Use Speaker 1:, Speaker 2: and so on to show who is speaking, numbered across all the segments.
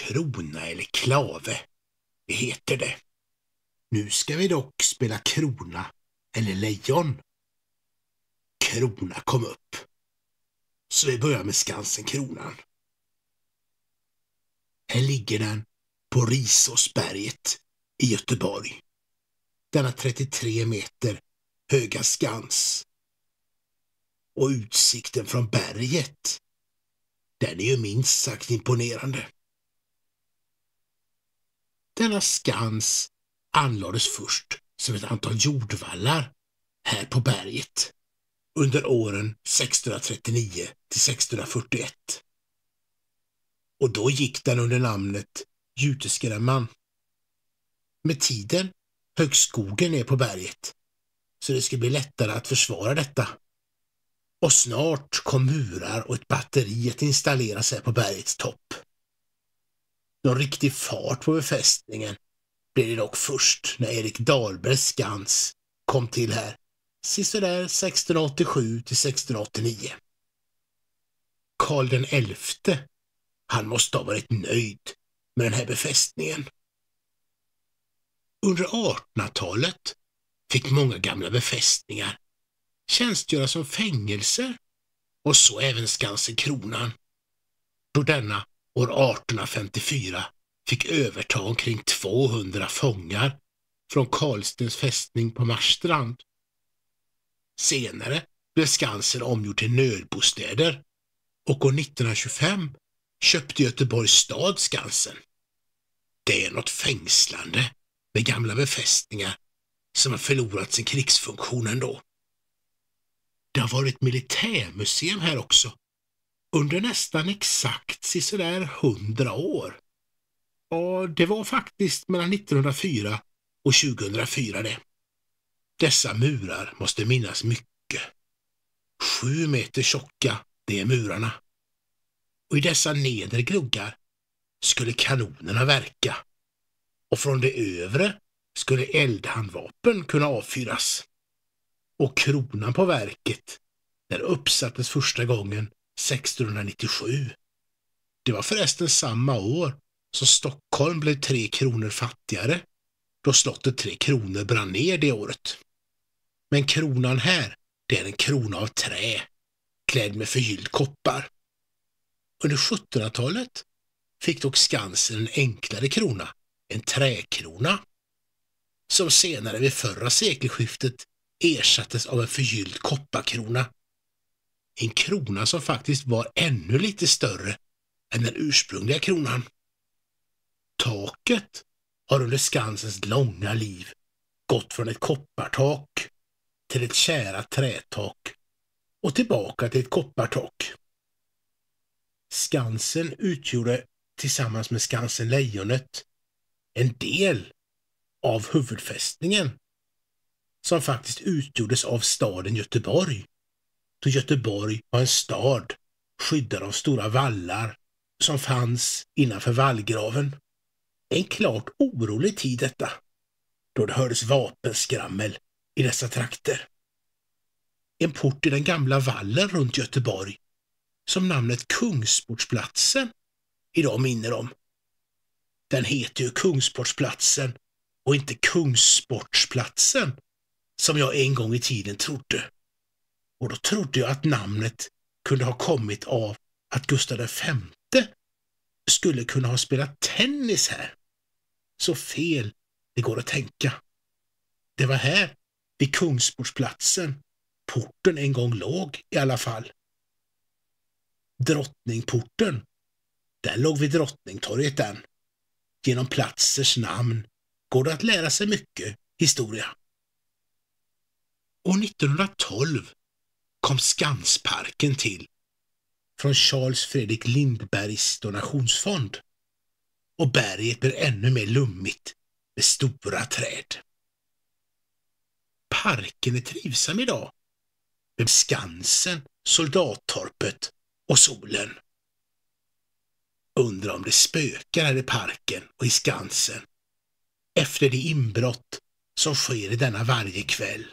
Speaker 1: krona eller klave. Det heter det. Nu ska vi dock spela krona eller lejon. Krona kom upp. Så vi börjar med Skansen Kronan. Här ligger den på Risåsberget i Göteborg. Denna 33 meter höga skans. Och utsikten från berget, den är ju minst sagt imponerande. Denna skans anlades först som ett antal jordvallar här på berget under åren 1639 till 1641. Och då gick den under namnet Juteskrämman. Med tiden högg skogen ner på berget så det skulle bli lättare att försvara detta. Och snart kom murar och ett batteri att installeras här på bergets topp. Någon riktig fart på befästningen blev det dock först när Erik Dahlbergs skans kom till här, sisådär 1687 till 1689. Karl den XI, han måste ha varit nöjd med den här befästningen. Under 1800-talet fick många gamla befästningar tjänstgöra som fängelser och så även Skansen Kronan, då denna år 1854 fick överta omkring 200 fångar från Karlstens fästning på Marstrand. Senare blev Skansen omgjord till nödbostäder och år 1925 köpte Göteborgs stad Skansen. Det är något fängslande med gamla befästningar som har förlorat sin krigsfunktion ändå. Det har varit militärmuseum här också under nästan exakt sådär 100 år. Och det var faktiskt mellan 1904 och 2004 det. Dessa murar måste minnas mycket. 7 meter tjocka, det är murarna. Och i dessa nedre gluggar skulle kanonerna verka. Och från det övre skulle eldhandvapen kunna avfyras. Och kronan på verket, där uppsattes första gången 1697. Det var förresten samma år som Stockholm blev 3 kronor fattigare, då slottet 3 kronor brann ner det året. Men kronan här, det är en krona av trä, klädd med förgylld koppar. Under 1700-talet fick dock Skansen en enklare krona, en träkrona, som senare vid förra sekelskiftet ersattes av en förgylld kopparkrona. En krona som faktiskt var ännu lite större än den ursprungliga kronan. Taket har under Skansens långa liv gått från ett koppartak till ett kärat trätak och tillbaka till ett koppartak. Skansen utgjorde tillsammans med Skansen Lejonet en del av huvudfästningen som faktiskt utgjordes av staden Göteborg, då Göteborg var en stad skyddad av stora vallar som fanns innanför vallgraven. En klart orolig tid detta, då det hördes vapenskrammel i dessa trakter. En port i den gamla vallen runt Göteborg, som namnet Kungsportsplatsen idag minner om. Den heter ju Kungsportsplatsen och inte Kungsportsplatsen, som jag en gång i tiden trodde. Och då trodde jag att namnet kunde ha kommit av att Gustav V skulle kunna ha spelat tennis här. Så fel det går att tänka. Det var här vid Kungsportsplatsen porten en gång låg i alla fall. Drottningporten, den låg vid Drottningtorget den. Genom platsers namn går det att lära sig mycket historia. År 1912 kom Skansparken till från Charles Fredrik Lindbergs donationsfond och berget blir ännu mer lummigt med stora träd. Parken är trivsam idag med Skansen, Soldattorpet och solen. Undrar om det spökar här i parken och i Skansen efter det inbrott som sker i denna varje kväll.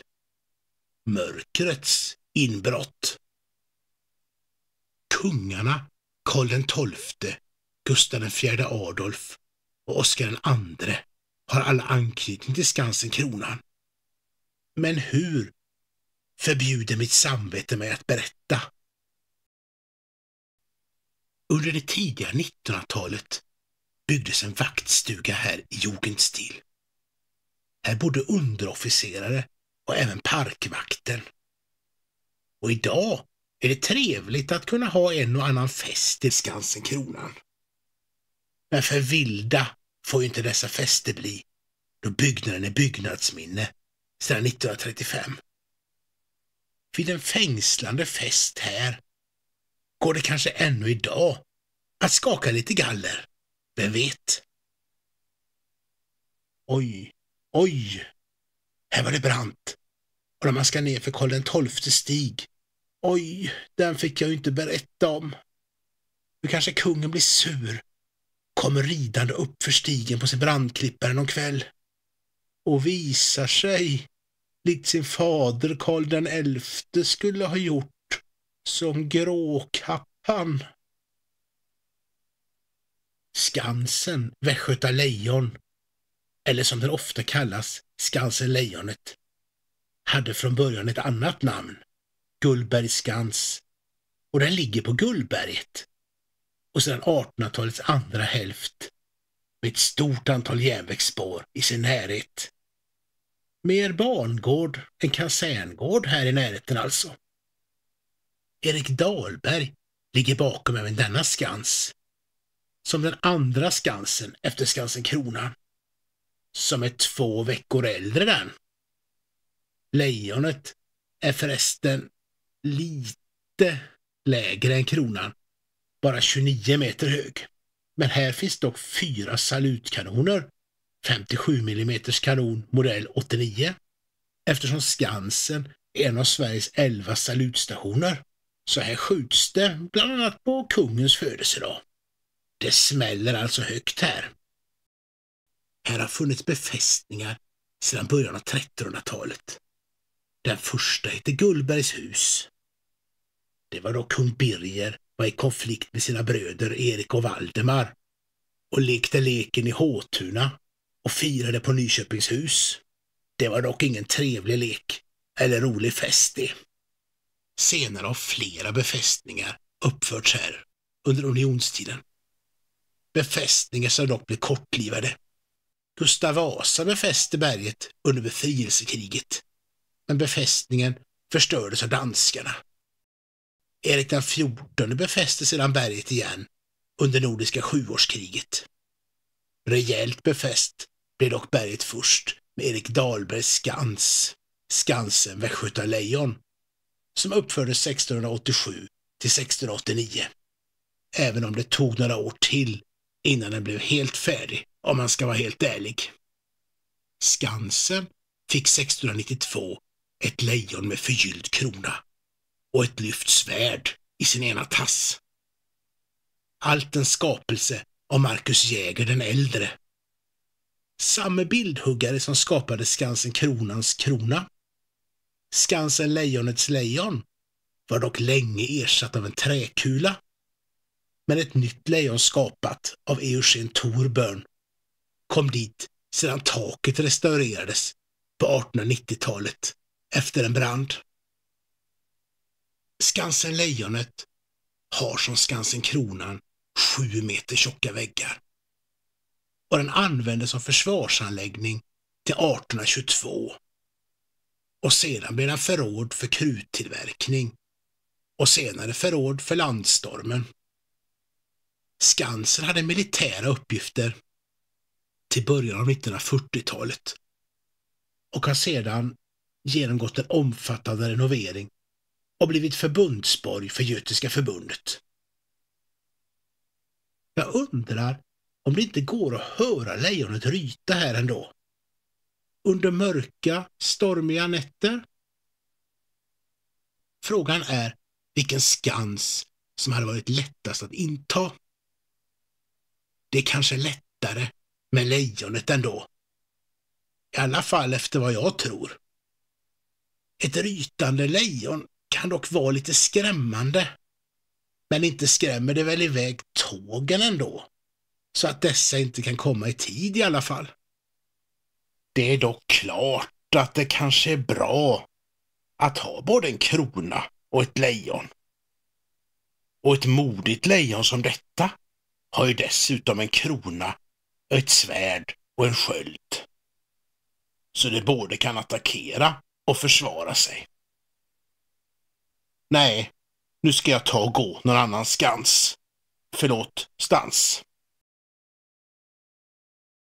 Speaker 1: Mörkrets inbrott. Kungarna Karl den XII, Gustav IV Adolf och Oscar II har alla anknytning till Skansen Kronan. Men hur förbjuder mitt samvete mig att berätta? Under det tidiga 1900-talet byggdes en vaktstuga här i jugendstil. Här bodde underofficerare och även parkvakten. Och idag är det trevligt att kunna ha en och annan fest i Skansen Kronan. Men för vilda får ju inte dessa fester bli, då byggnaden är byggnadsminne sedan 1935. Vid en fängslande fest här går det kanske ännu idag att skaka lite galler. Vem vet? Oj, oj, här var det brant. Och när man ska ner för Karl XII stig. Oj, den fick jag ju inte berätta om. Nu kanske kungen blir sur. Kommer ridande upp för stigen på sin brandklippare någon kväll. Och visar sig, likt sin fader Karl XI skulle ha gjort, som Gråkappan. Skansen Västgöta Lejon, eller som den ofta kallas, Skansen Lejonet, hade från början ett annat namn, Gullbergsskans, och den ligger på Gullberget och sedan 1800-talets andra hälft med ett stort antal järnvägsspår i sin närhet. Mer barngård än kaserngård här i närheten alltså. Erik Dahlberg ligger bakom även denna skans, som den andra skansen efter Skansen Kronan, som är 2 veckor äldre den. Lejonet är förresten lite lägre än Kronan, bara 29 meter hög. Men här finns dock 4 salutkanoner, 57 mm kanon modell 89. Eftersom Skansen är en av Sveriges 11 salutstationer, så här skjuts det bland annat på kungens födelsedag. Det smäller alltså högt här. Här har funnits befästningar sedan början av 1300-talet. Den första heter Gullbergs hus. Det var då kung Birger var i konflikt med sina bröder Erik och Valdemar och lekte leken i Håtuna och firade på Nyköpingshus. Det var dock ingen trevlig lek eller rolig fest det. Senare har flera befästningar uppförts här under unionstiden. Befästningar som dock blev kortlivade. Gustav Vasa befäste berget under befrielsekriget, men befästningen förstördes av danskarna. Erik XIV befäste sedan berget igen under Nordiska sjuårskriget. Rejält befäst blev dock berget först med Erik Dahlbergs skans, Skansen Västgöta Lejon, som uppfördes 1687 till 1689. Även om det tog några år till innan den blev helt färdig, om man ska vara helt ärlig. Skansen fick 1692 ett lejon med förgylld krona och ett lyft svärd i sin ena tass. Allt en skapelse av Marcus Jäger den äldre. Samme bildhuggare som skapade Skansen Kronans krona. Skansen Lejonets lejon var dock länge ersatt av en träkula, men ett nytt lejon skapat av Eugen Thorburn kom dit sedan taket restaurerades på 1890-talet efter en brand. Skansen Lejonet har som Skansen Kronan 7 meter tjocka väggar och den användes som försvarsanläggning till 1822 och sedan blev den förråd för kruttillverkning och senare förråd för landstormen. Skansen hade militära uppgifter till början av 1940-talet och har sedan genomgått en omfattande renovering och blivit förbundsborg för Götiska förbundet. Jag undrar om det inte går att höra lejonet ryta här ändå. Under mörka, stormiga nätter. Frågan är vilken skans som hade varit lättast att inta. Det är kanske lättare med lejonet ändå. I alla fall efter vad jag tror. Ett rytande lejon kan dock vara lite skrämmande. Men inte skrämmer det väl iväg tågen ändå? så att dessa inte kan komma i tid i alla fall. Det är dock klart att det kanske är bra att ha både en krona och ett lejon. Och ett modigt lejon som detta har ju dessutom en krona, ett svärd och en sköld. Så det både kan attackera och försvara sig. Nej, nu ska jag ta och gå någon annanstans. Förlåt, stans.